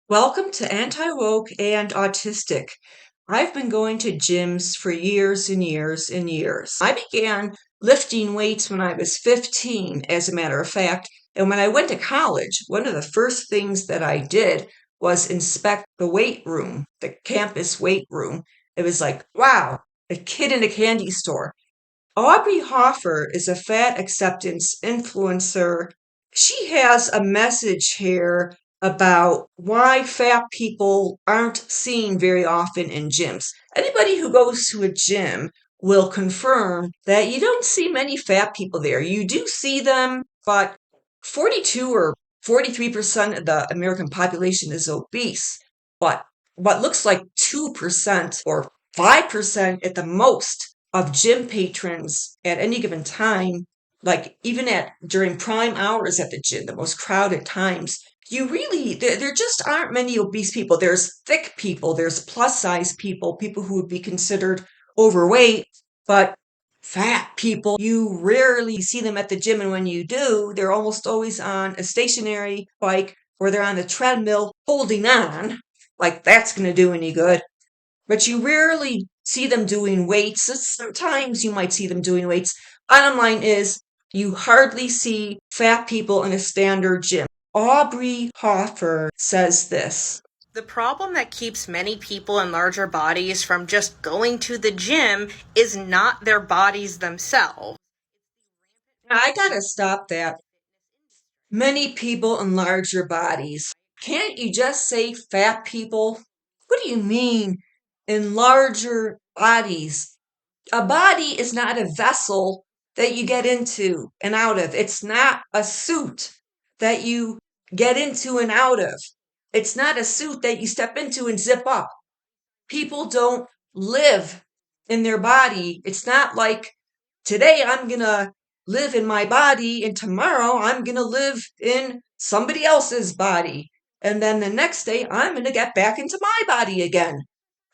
Welcome to Anti-Woke and Autistic. I've been going to gyms for years and years and years. I began lifting weights when I was 15, as a matter of fact. And when I went to college, one of the first things that I did was inspect the weight room, the campus weight room. It was like, wow, a kid in a candy store. Aubrey Hoffer is a fat acceptance influencer. She has a message here about why fat people aren't seen very often in gyms. Anybody who goes to a gym will confirm that you don't see many fat people there. You do see them, but 42 or 43% of the American population is obese. But what looks like 2% or 5% at the most of gym patrons at any given time, like even at during prime hours at the gym, the most crowded times, there just aren't many obese people. There's thick people, there's plus size people, people who would be considered overweight, but fat people, you rarely see them at the gym. And when you do, they're almost always on a stationary bike or they're on the treadmill holding on, like that's going to do any good. But you rarely see them doing weights. Sometimes you might see them doing weights. Bottom line is, you hardly see fat people in a standard gym. Aubrey Hoffer says this. The problem that keeps many people in larger bodies from just going to the gym is not their bodies themselves. Now, I gotta stop that. Many people in larger bodies. Can't you just say fat people? What do you mean in larger bodies? A body is not a vessel that you get into and out of. It's not a suit that you get into and out of. It's not a suit that you step into and zip up. People don't live in their body. It's not like today I'm going to live in my body and tomorrow I'm going to live in somebody else's body. And then the next day I'm going to get back into my body again.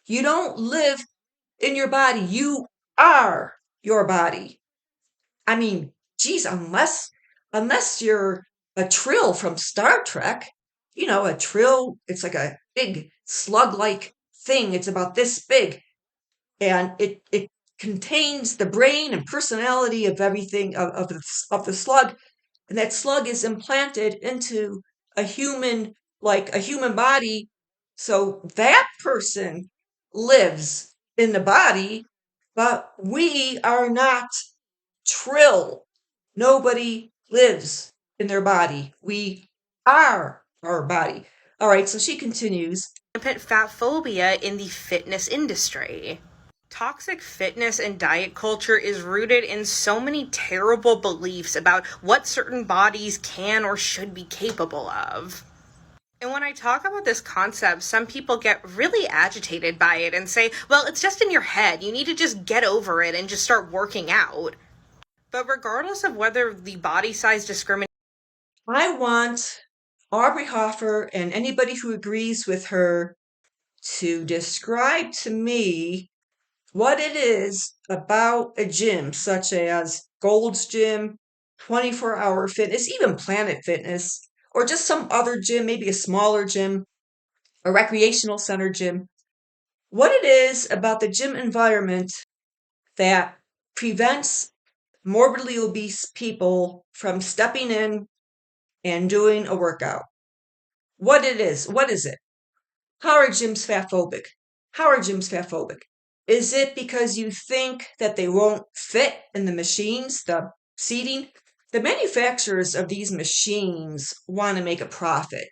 You don't live in your body. You are your body. I mean, geez, unless you're a Trill from Star Trek, a Trill, it's like a big slug-like thing. It's about this big, and it contains the brain and personality of everything of the slug, and that slug is implanted into a human, like a human body. So that person lives in the body, but we are not Trill. Nobody lives in their body. We are our body. All right, so she continues. Rampant fat phobia in the fitness industry. Toxic fitness and diet culture is rooted in so many terrible beliefs about what certain bodies can or should be capable of. And when I talk about this concept, some people get really agitated by it and say, well, it's just in your head. You need to just get over it and just start working out. But regardless of whether the body size discrimination, I want Aubrey Hoffer and anybody who agrees with her to describe to me what it is about a gym, such as Gold's Gym, 24-hour fitness, even Planet Fitness, or just some other gym, maybe a smaller gym, a recreational center gym, what it is about the gym environment that prevents morbidly obese people from stepping in and doing a workout. What it is. What is it? How are gyms fatphobic? How are gyms fatphobic? Is it because you think that they won't fit in the machines, the seating? The manufacturers of these machines want to make a profit.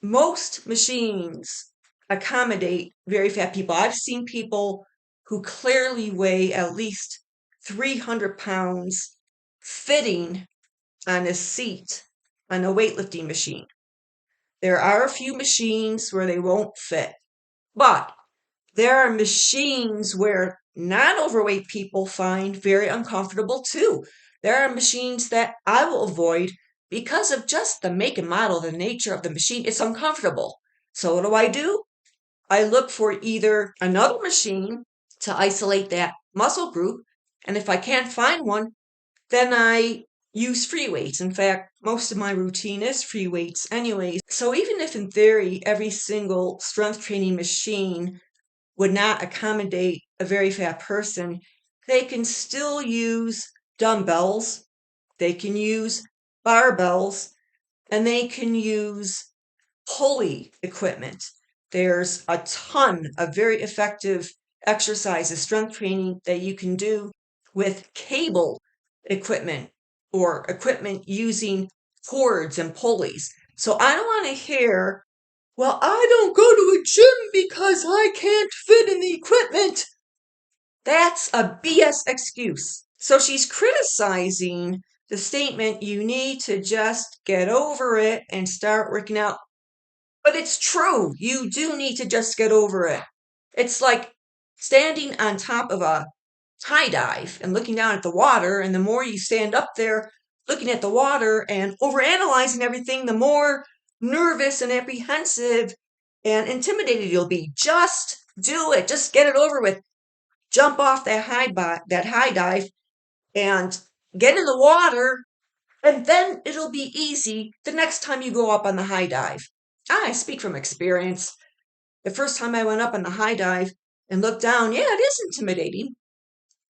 Most machines accommodate very fat people. I've seen people who clearly weigh at least 300 pounds fitting on a seat on a weightlifting machine. There are a few machines where they won't fit, but there are machines where non-overweight people find very uncomfortable too. There are machines that I will avoid because of just the make and model, the nature of the machine. It's uncomfortable. So what do? I look for either another machine to isolate that muscle group, and if I can't find one, then I use free weights. In fact, most of my routine is free weights anyways. So even if in theory every single strength training machine would not accommodate a very fat person, they can still use dumbbells, they can use barbells, and they can use pulley equipment. There's a ton of very effective exercises, strength training that you can do with cable equipment or equipment using cords and pulleys. So I don't want to hear, well, I don't go to a gym because I can't fit in the equipment. That's a BS excuse. So she's criticizing the statement, you need to just get over it and start working out. But it's true. You do need to just get over it. It's like standing on top of a high dive and looking down at the water. And the more you stand up there looking at the water and overanalyzing everything, the more nervous and apprehensive and intimidated you'll be. Just do it. Just get it over with. Jump off that high dive and get in the water, and then it'll be easy the next time you go up on the high dive. I speak from experience. The first time I went up on the high dive and looked down, yeah, it is intimidating.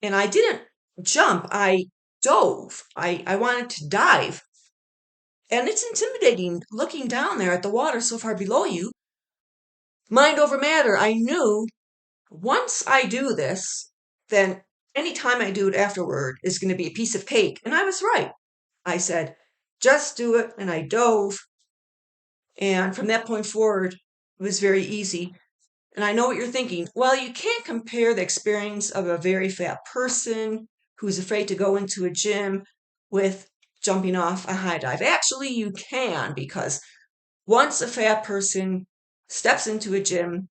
And I didn't jump, I dove. I wanted to dive. And it's intimidating looking down there at the water so far below you. Mind over matter, I knew once I do this, then any time I do it afterward is going to be a piece of cake. And I was right. I said, just do it. And I dove. And from that point forward, it was very easy. And I know what you're thinking. Well, you can't compare the experience of a very fat person who's afraid to go into a gym with jumping off a high dive. Actually, you can, because once a fat person steps into a gym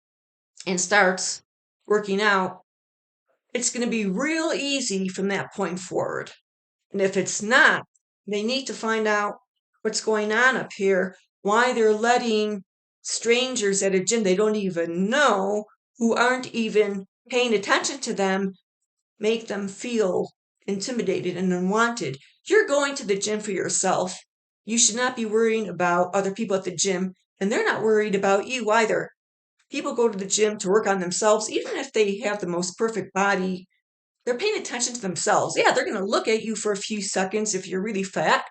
and starts working out, it's going to be real easy from that point forward. And if it's not, they need to find out what's going on up here, why they're letting strangers at a gym they don't even know, who aren't even paying attention to them, make them feel intimidated and unwanted. You're going to the gym for yourself. You should not be worrying about other people at the gym, and they're not worried about you either. People go to the gym to work on themselves, even if they have the most perfect body. They're paying attention to themselves. Yeah, they're going to look at you for a few seconds if you're really fat.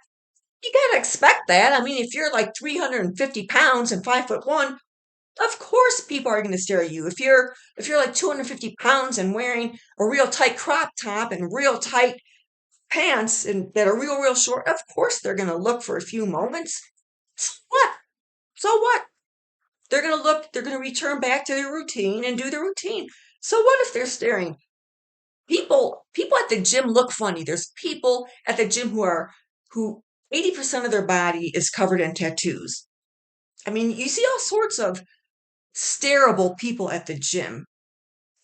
You got to expect that. I mean, if you're like 350 pounds and 5'1", of course people are going to stare at you. If you're like 250 pounds and wearing a real tight crop top and real tight pants and that are real short, of course they're going to look for a few moments. So what? So what? They're going to look, they're going to return back to their routine and do their routine. So what if they're staring? People at the gym look funny. There's people at the gym who 80% of their body is covered in tattoos. I mean, you see all sorts of stareable people at the gym.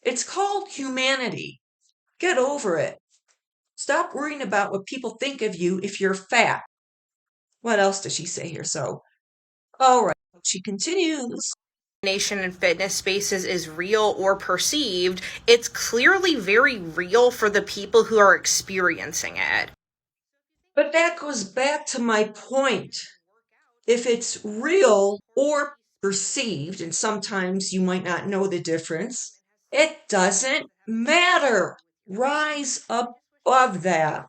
It's called humanity. Get over it. Stop worrying about what people think of you if you're fat. What else does she say here? So, all right. She continues. Nation in fitness spaces is real or perceived, it's clearly very real for the people who are experiencing it. But that goes back to my point. If it's real or perceived, and sometimes you might not know the difference, it doesn't matter. Rise above that.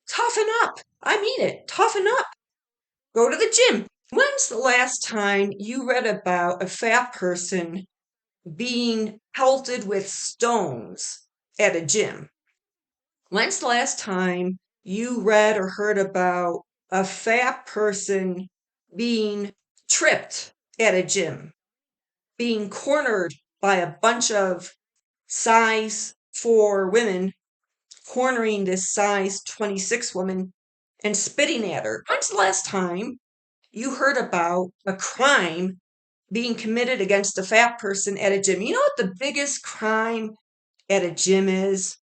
Toughen up. I mean it. Toughen up. Go to the gym. When's the last time you read about a fat person being pelted with stones at a gym? When's the last time you read or heard about a fat person being tripped at a gym, being cornered by a bunch of size 4 women, cornering this size 26 woman and spitting at her? When's the last time you heard about a crime being committed against a fat person at a gym? You know what the biggest crime at a gym is?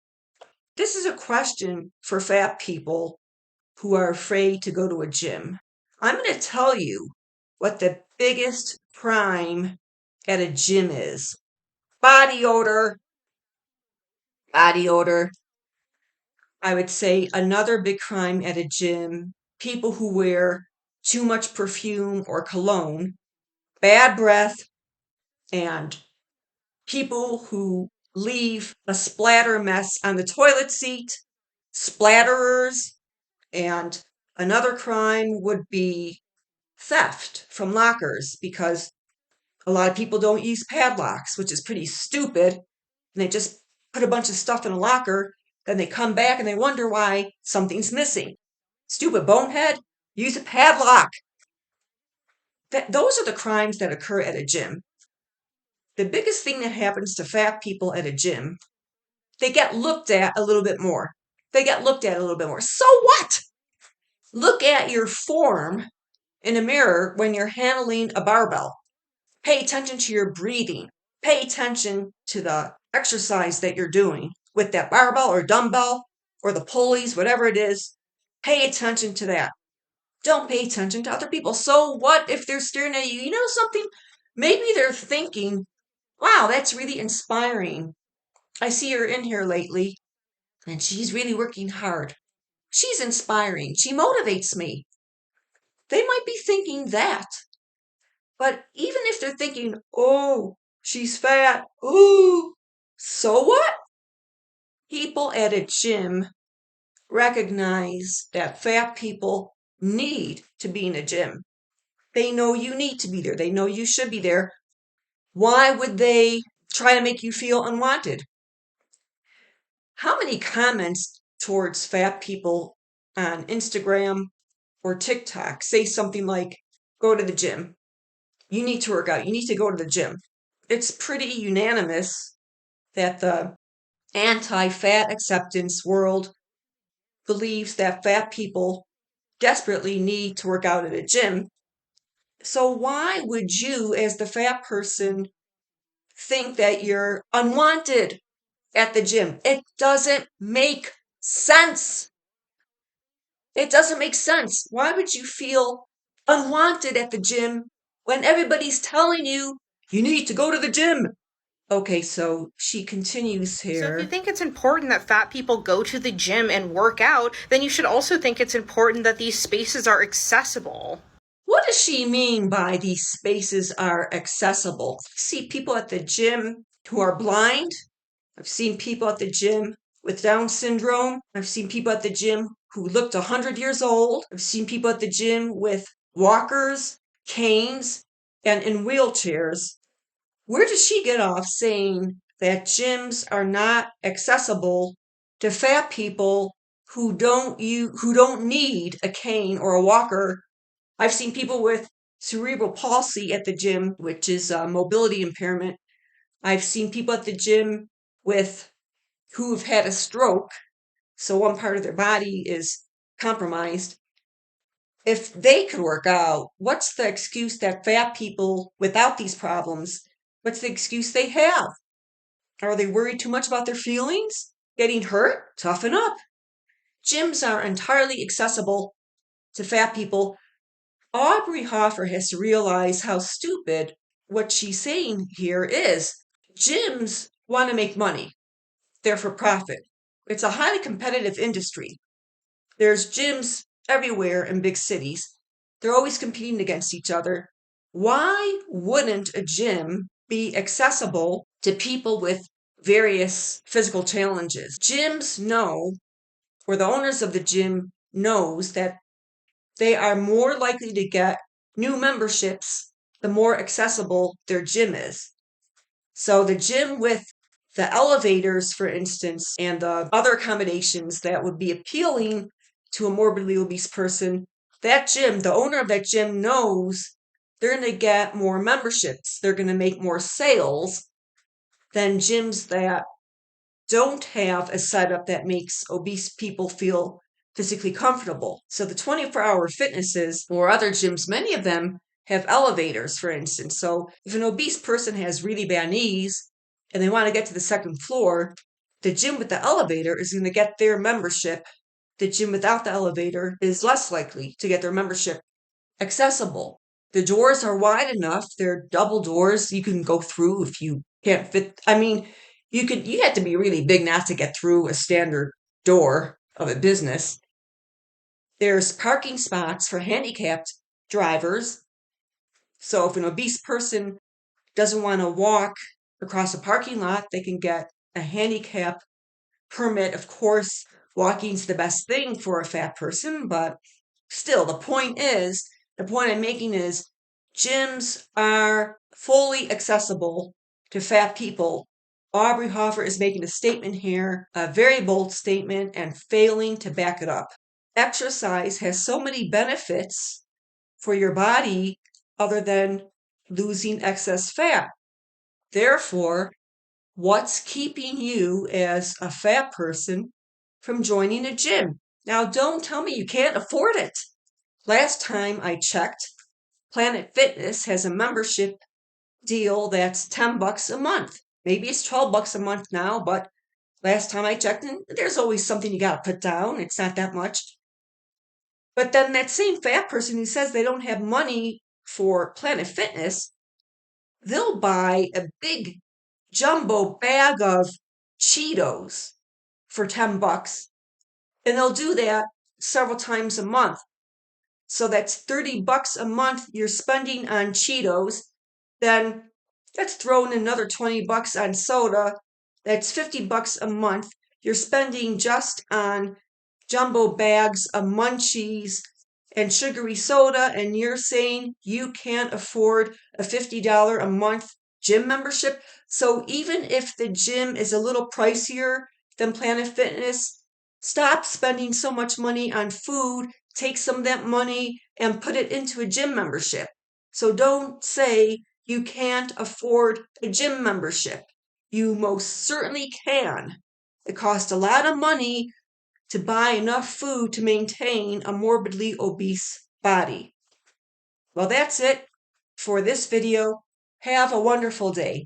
This is a question for fat people who are afraid to go to a gym. I'm going to tell you what the biggest crime at a gym is. Body odor, body odor. I would say another big crime at a gym, people who wear too much perfume or cologne, bad breath, and people who leave a splatter mess on the toilet seat, splatterers, and another crime would be theft from lockers because a lot of people don't use padlocks, which is pretty stupid. And they just put a bunch of stuff in a locker, then they come back and they wonder why something's missing. Stupid bonehead, use a padlock. Those are the crimes that occur at a gym. The biggest thing that happens to fat people at a gym, they get looked at a little bit more. They get looked at a little bit more. So what? Look at your form in a mirror when you're handling a barbell. Pay attention to your breathing. Pay attention to the exercise that you're doing with that barbell or dumbbell or the pulleys, whatever it is. Pay attention to that. Don't pay attention to other people. So what if they're staring at you? You know something? Maybe they're thinking, wow, that's really inspiring. I see her in here lately and she's really working hard. She's inspiring. She motivates me. They might be thinking that. But even if they're thinking, oh, she's fat, ooh, so what? People at a gym recognize that fat people need to be in a gym. They know you need to be there. They know you should be there. Why would they try to make you feel unwanted? How many comments towards fat people on Instagram or TikTok say something like, go to the gym? You need to work out. You need to go to the gym. It's pretty unanimous that the anti fat acceptance world believes that fat people desperately need to work out at a gym. So, why would you, as the fat person, think that you're unwanted at the gym? It doesn't make sense. It doesn't make sense. Why would you feel unwanted at the gym when everybody's telling you you need to go to the gym? Okay, so she continues So if you here. think it's important that fat people go to the gym and work out, then you should also think it's important that these spaces are accessible. What does she mean by these spaces are accessible? I see people at the gym who are blind. I've seen people at the gym with Down syndrome. I've seen people at the gym who looked 100 years old. I've seen people at the gym with walkers, canes, and in wheelchairs. Where does she get off saying that gyms are not accessible to fat people who don't need a cane or a walker? I've seen people with cerebral palsy at the gym, which is a mobility impairment. I've seen people at the gym with who've had a stroke, so one part of their body is compromised. If they could work out, what's the excuse that fat people without these problems, what's the excuse they have? Are they worried too much about their feelings? Getting hurt? Toughen up. Gyms are entirely accessible to fat people. Aubrey Hoffer has to realize how stupid what she's saying here is. Gyms want to make money. They're for profit. It's a highly competitive industry. There's gyms everywhere in big cities. They're always competing against each other. Why wouldn't a gym be accessible to people with various physical challenges? Gyms know, or the owners of the gym knows that they are more likely to get new memberships the more accessible their gym is. So the gym with the elevators, for instance, and the other accommodations that would be appealing to a morbidly obese person, that gym, the owner of that gym knows they're going to get more memberships. They're going to make more sales than gyms that don't have a setup that makes obese people feel physically comfortable. So the 24-hour fitnesses or other gyms, many of them have elevators, for instance. So if an obese person has really bad knees and they want to get to the second floor, the gym with the elevator is going to get their membership. The gym without the elevator is less likely to get their membership accessible. The doors are wide enough. They're double doors you can go through if you can't fit. I mean, you have to be really big not to get through a standard door. of a business. There's parking spots for handicapped drivers. So if an obese person doesn't want to walk across a parking lot, they can get a handicap permit. Of course, walking's the best thing for a fat person, but still, the point I'm making is gyms are fully accessible to fat people. Aubrey Hoffer is making a statement here, a very bold statement, and failing to back it up. Exercise has so many benefits for your body other than losing excess fat. Therefore, what's keeping you as a fat person from joining a gym? Now, don't tell me you can't afford it. Last time I checked, Planet Fitness has a membership deal that's $10 a month. Maybe it's $12 a month now, but last time I checked, and there's always something you got to put down. It's not that much. But then that same fat person who says they don't have money for Planet Fitness, they'll buy a big jumbo bag of Cheetos for $10. And they'll do that several times a month. So that's $30 a month you're spending on Cheetos. Then let's throw in another $20 on soda. That's $50 a month you're spending just on jumbo bags of munchies and sugary soda, and you're saying you can't afford a $50 a month gym membership. So even if the gym is a little pricier than Planet Fitness, stop spending so much money on food. Take some of that money and put it into a gym membership. So don't say you can't afford a gym membership. You most certainly can. It costs a lot of money to buy enough food to maintain a morbidly obese body. Well, that's it for this video. Have a wonderful day.